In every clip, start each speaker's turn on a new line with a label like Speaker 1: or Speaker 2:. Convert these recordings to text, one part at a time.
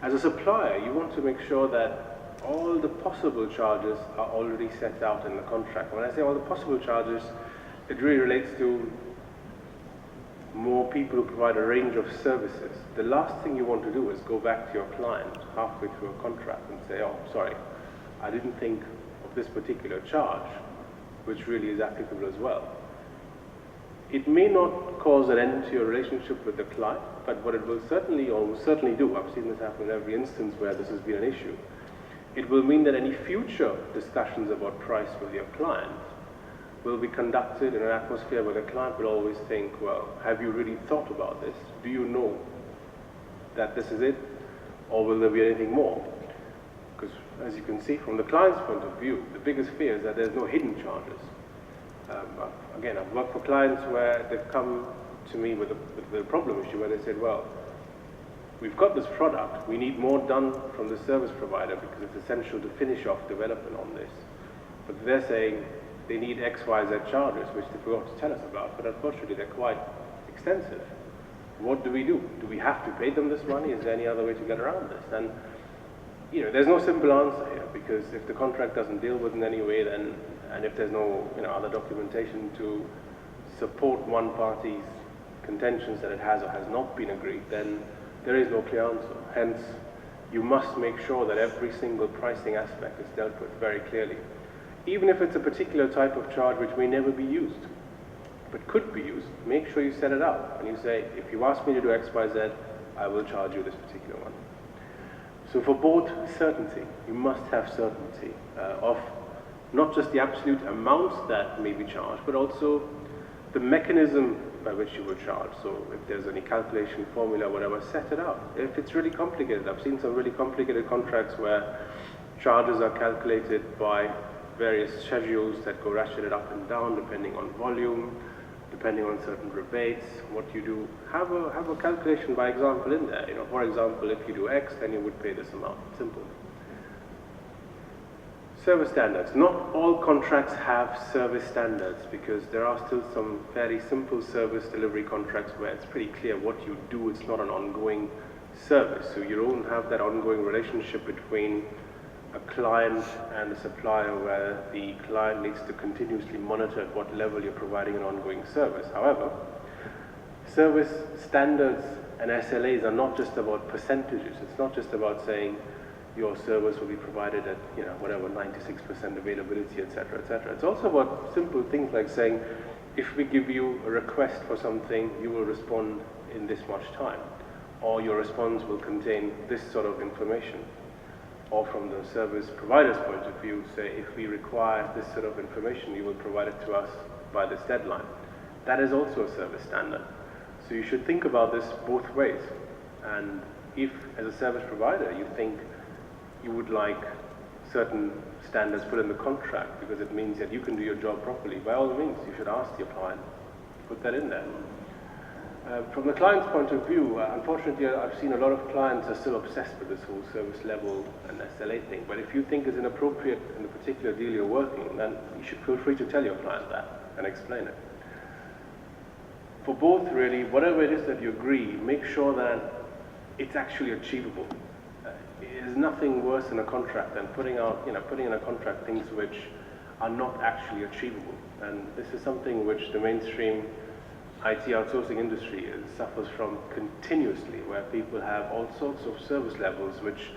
Speaker 1: As a supplier, you want to make sure that all the possible charges are already set out in the contract. When I say all the possible charges, it really relates to more people who provide a range of services. The last thing you want to do is go back to your client halfway through a contract and say, oh, sorry, I didn't think of this particular charge, which really is applicable as well. It may not cause an end to your relationship with the client, but what it will certainly, or will certainly do, I've seen this happen in every instance where this has been an issue, it will mean that any future discussions about price with your client will be conducted in an atmosphere where the client will always think, well, have you really thought about this? Do you know that this is it? Or will there be anything more? Because as you can see from the client's point of view, the biggest fear is that there's no hidden charges. Again, I've worked for clients where they've come to me with a problem issue where they said, well, we've got this product, we need more done from the service provider because it's essential to finish off development on this. But they're saying they need X, Y, Z charges, which they forgot to tell us about, but unfortunately they're quite extensive. What do? Do we have to pay them this money? Is there any other way to get around this? And there's no simple answer here, because if the contract doesn't deal with it in any way, then, and if there's no other documentation to support one party's contentions that it has or has not been agreed, then there is no clear answer. Hence, you must make sure that every single pricing aspect is dealt with very clearly. Even if it's a particular type of charge which may never be used, but could be used, make sure you set it out and you say, if you ask me to do X, Y, Z, I will charge you this particular one. So for both certainty, you must have certainty of not just the absolute amounts that may be charged, but also the mechanism by which you will charge. So if there's any calculation formula, whatever, set it out. If it's really complicated, I've seen some really complicated contracts where charges are calculated by various schedules that go ratcheted up and down depending on volume, depending on certain rebates, what you do. Have a calculation by example in there. For example, if you do X, then you would pay this amount. Simple. Service standards. Not all contracts have service standards because there are still some fairly simple service delivery contracts where it's pretty clear what you do. It's not an ongoing service. So you don't have that ongoing relationship between a client and a supplier where the client needs to continuously monitor at what level you're providing an ongoing service. However, service standards and SLAs are not just about percentages. It's not just about saying your service will be provided at, whatever, 96% availability, etc., etc. It's also about simple things like saying, if we give you a request for something, you will respond in this much time, or your response will contain this sort of information. Or from the service provider's point of view, say, if we require this sort of information, you will provide it to us by this deadline. That is also a service standard. So you should think about this both ways. And if, as a service provider, you think you would like certain standards put in the contract because it means that you can do your job properly, by all means, you should ask your client to put that in there. From the client's point of view, unfortunately, I've seen a lot of clients are still obsessed with this whole service level and SLA thing. But if you think it's inappropriate in the particular deal you're working, then you should feel free to tell your client that and explain it. For both, really, whatever it is that you agree, make sure that it's actually achievable. There's nothing worse in a contract than putting in a contract things which are not actually achievable. And this is something which the mainstream IT outsourcing industry suffers from continuously, where people have all sorts of service levels which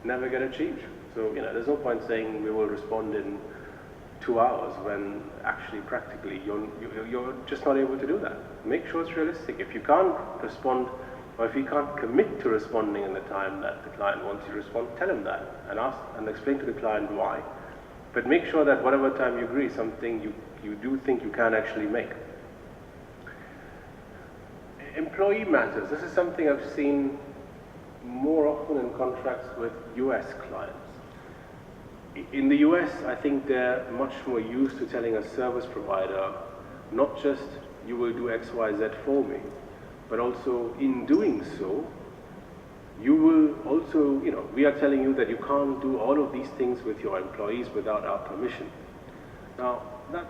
Speaker 1: never get achieved. So, there's no point saying we will respond in 2 hours when actually practically you're just not able to do that. Make sure it's realistic. If you can't respond, or if you can't commit to responding in the time that the client wants you to respond, tell him that and ask and explain to the client why. But make sure that whatever time you agree, something you do think you can actually make. Employee matters. This is something I've seen more often in contracts with US clients. In the US, I think they're much more used to telling a service provider, not just you will do X, Y, Z for me, but also in doing so, you will also, we are telling you that you can't do all of these things with your employees without our permission. Now,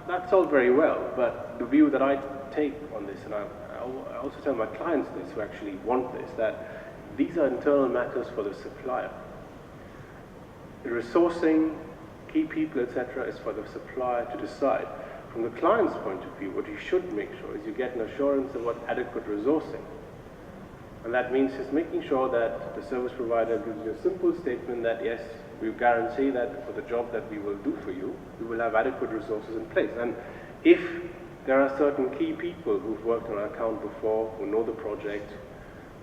Speaker 1: that's all very well, but the view that I take on this, and I also tell my clients this who actually want this, that these are internal matters for the supplier. The resourcing, key people, etc., is for the supplier to decide. From the client's point of view, what you should make sure is you get an assurance about adequate resourcing. And that means just making sure that the service provider gives you a simple statement that, yes, we guarantee that for the job that we will do for you, we will have adequate resources in place. And if there are certain key people who've worked on an account before, who know the project,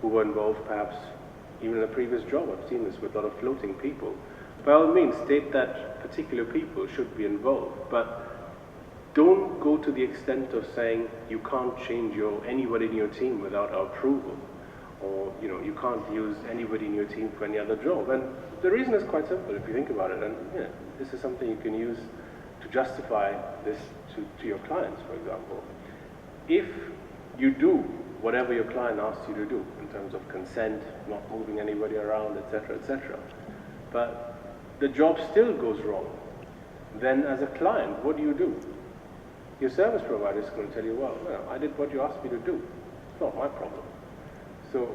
Speaker 1: who were involved perhaps even in a previous job, I've seen this with a lot of floating people, by all means state that particular people should be involved, but don't go to the extent of saying you can't change anybody in your team without our approval, or you can't use anybody in your team for any other job. And the reason is quite simple if you think about it, and this is something you can use to justify this to your clients, for example. If you do whatever your client asks you to do in terms of consent, not moving anybody around, etc., etc., but the job still goes wrong, then as a client, what do? Your service provider is going to tell you, well, I did what you asked me to do. It's not my problem. So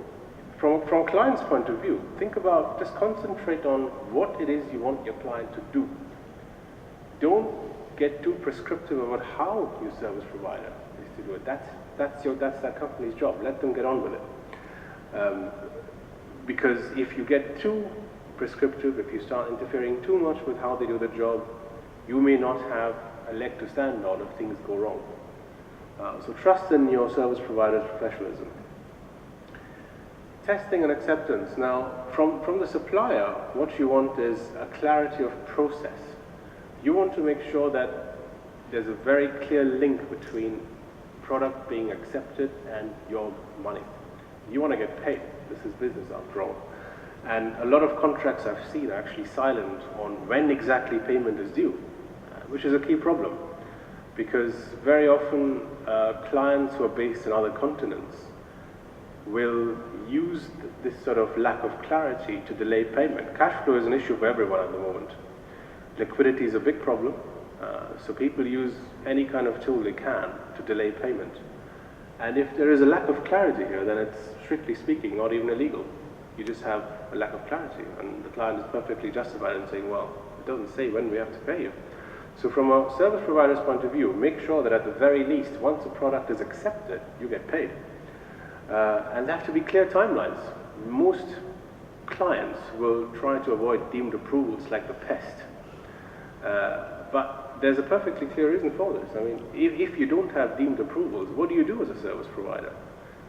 Speaker 1: from a client's point of view, think about, just concentrate on what it is you want your client to do. Don't get too prescriptive about how your service provider is to do it. That's that company's job. Let them get on with it. Because if you get too prescriptive, if you start interfering too much with how they do the job, you may not have a leg to stand on if things go wrong. So trust in your service provider's professionalism. Testing and acceptance. Now, from the supplier, what you want is a clarity of process. You want to make sure that there's a very clear link between product being accepted and your money. You want to get paid. This is business after all. And a lot of contracts I've seen are actually silent on when exactly payment is due, which is a key problem, because very often clients who are based in other continents will use this sort of lack of clarity to delay payment. Cash flow is an issue for everyone at the moment. Liquidity is a big problem, so people use any kind of tool they can to delay payment. And if there is a lack of clarity here, then it's, strictly speaking, not even illegal. You just have a lack of clarity, and the client is perfectly justified in saying, well, it doesn't say when we have to pay you. So from a service provider's point of view, make sure that at the very least, once a product is accepted, you get paid. And there have to be clear timelines. Most clients will try to avoid deemed approvals like the pest. But there's a perfectly clear reason for this. I mean, if you don't have deemed approvals, what do you do as a service provider?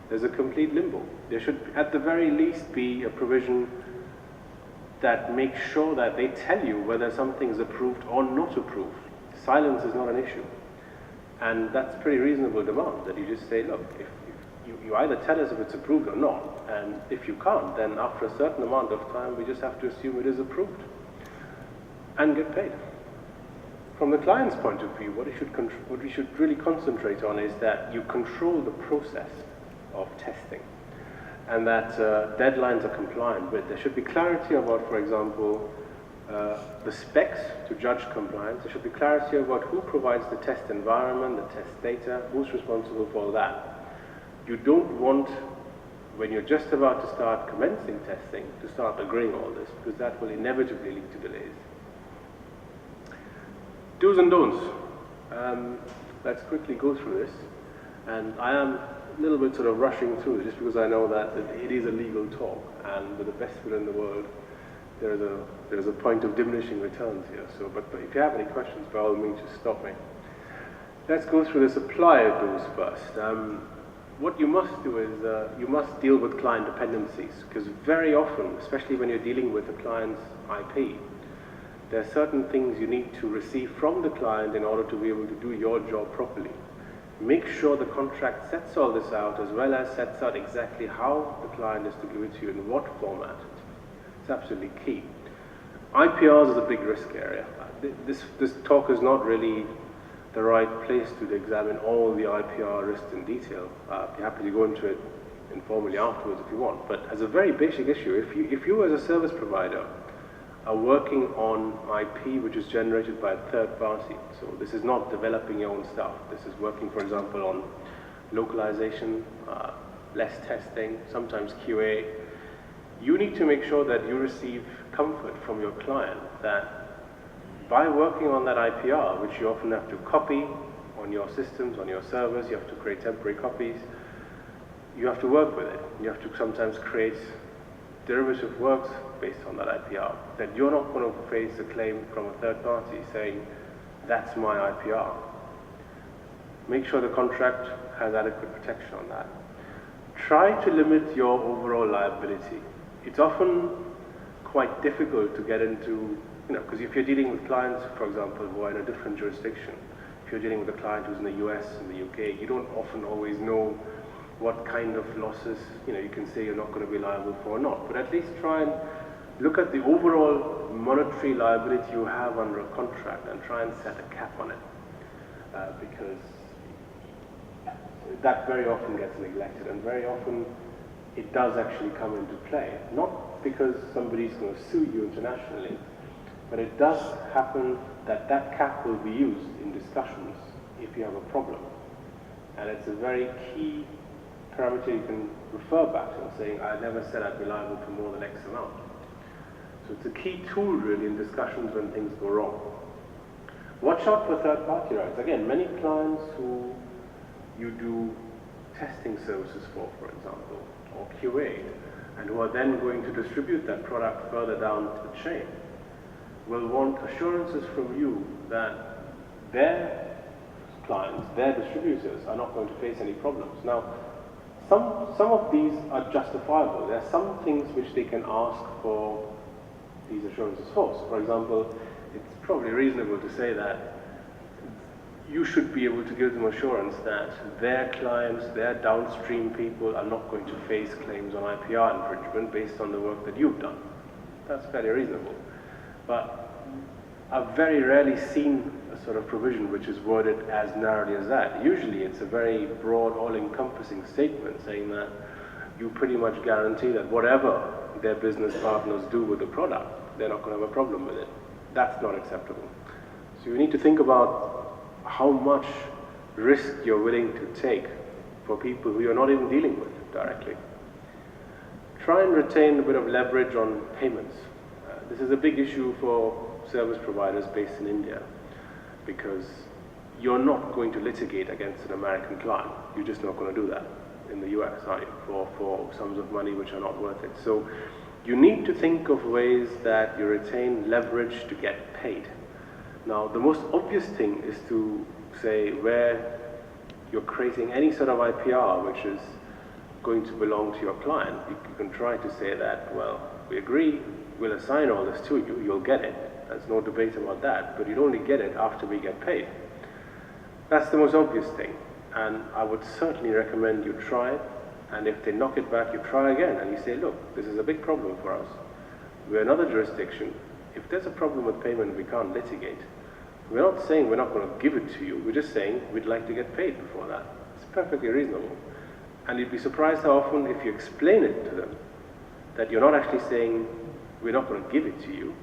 Speaker 1: There's a complete limbo. There should, at the very least, be a provision that makes sure that they tell you whether something is approved or not approved. Silence is not an issue. And that's pretty reasonable demand, that you just say, look, if you either tell us if it's approved or not, and if you can't, then after a certain amount of time, we just have to assume it is approved and get paid. From the client's point of view, what we should really concentrate on is that you control the process of testing, and that deadlines are compliant with. There should be clarity about, for example, the specs to judge compliance. There should be clarity about who provides the test environment, the test data, who's responsible for all that. You don't want, when you're just about to start commencing testing, to start agreeing all this, because that will inevitably lead to delays. Do's and don'ts. Let's quickly go through this. And I am a little bit sort of rushing through just because I know that it is a legal talk, and with the best will in the world, there's a point of diminishing returns here. So, but if you have any questions, by all means, just stop me. Let's go through the supplier do's first. What you must do is you must deal with client dependencies, because very often, especially when you're dealing with the client's IP, there are certain things you need to receive from the client in order to be able to do your job properly. Make sure the contract sets all this out, as well as sets out exactly how the client is to give it to you, in what format. It's absolutely key. IPRs is a big risk area. This talk is not really the right place to examine all the IPR risks in detail. I'd be happy to go into it informally afterwards if you want. But as a very basic issue, if you as a service provider are working on IP which is generated by a third party, so this is not developing your own stuff, this is working, for example, on localization, less testing, sometimes QA, you need to make sure that you receive comfort from your client that by working on that IPR, which you often have to copy on your systems, on your servers, you have to create temporary copies, you have to work with it. You have to sometimes create derivative works based on that IPR, that you're not going to face a claim from a third party saying, that's my IPR. Make sure the contract has adequate protection on that. Try to limit your overall liability. It's often quite difficult to get into, because if you're dealing with clients, for example, who are in a different jurisdiction, if you're dealing with a client who's in the US, in the UK, you don't often always know what kind of losses, you can say you're not going to be liable for or not, but at least try and look at the overall monetary liability you have under a contract and try and set a cap on it, because that very often gets neglected, and very often it does actually come into play, not because somebody's going to sue you internationally, but it does happen that that cap will be used in discussions if you have a problem, and it's a very key parameter you can refer back to, saying, I never said I'd be liable for more than X amount. So it's a key tool really in discussions when things go wrong. Watch out for third-party rights. Again, many clients who you do testing services for example, or QA, and who are then going to distribute that product further down the chain, will want assurances from you that their clients, their distributors, are not going to face any problems. Now, some of these are justifiable. There are some things which they can ask for these assurances for. So, for example, it's probably reasonable to say that you should be able to give them assurance that their clients, their downstream people, are not going to face claims on IPR infringement based on the work that you've done. That's fairly reasonable. But I've very rarely seen a sort of provision which is worded as narrowly as that. Usually it's a very broad, all-encompassing statement saying that you pretty much guarantee that whatever their business partners do with the product, they're not going to have a problem with it. That's not acceptable. So you need to think about how much risk you're willing to take for people who you're not even dealing with directly. Try and retain a bit of leverage on payments. This is a big issue for service providers based in India, because you're not going to litigate against an American client. You're just not going to do that in the US, are you? For sums of money which are not worth it. So you need to think of ways that you retain leverage to get paid. Now, the most obvious thing is to say where you're creating any sort of IPR which is going to belong to your client, you can try to say that, well, we agree, we'll assign all this to you, you'll get it. There's no debate about that, but you'd only get it after we get paid. That's the most obvious thing, and I would certainly recommend you try it, and if they knock it back, you try again, and you say, look, this is a big problem for us. We're another jurisdiction. If there's a problem with payment, we can't litigate. We're not saying we're not going to give it to you, we're just saying we'd like to get paid before that. It's perfectly reasonable. And you'd be surprised how often, if you explain it to them, that you're not actually saying we're not going to give it to you,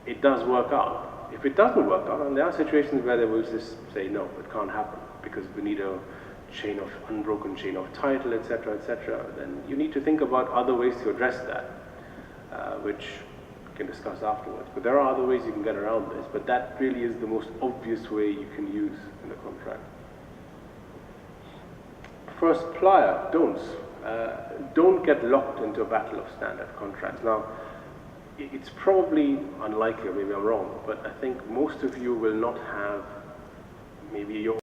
Speaker 1: it does work out. If it doesn't work out, and there are situations where they will just say, no, it can't happen, because we need a unbroken chain of title, etc., then you need to think about other ways to address that, which we can discuss afterwards. But there are other ways you can get around this, but that really is the most obvious way you can use in the contract. For a supplier, don't get locked into a battle of standard contracts. Now, it's probably unlikely, or maybe I'm wrong, but I think most of you will not have maybe your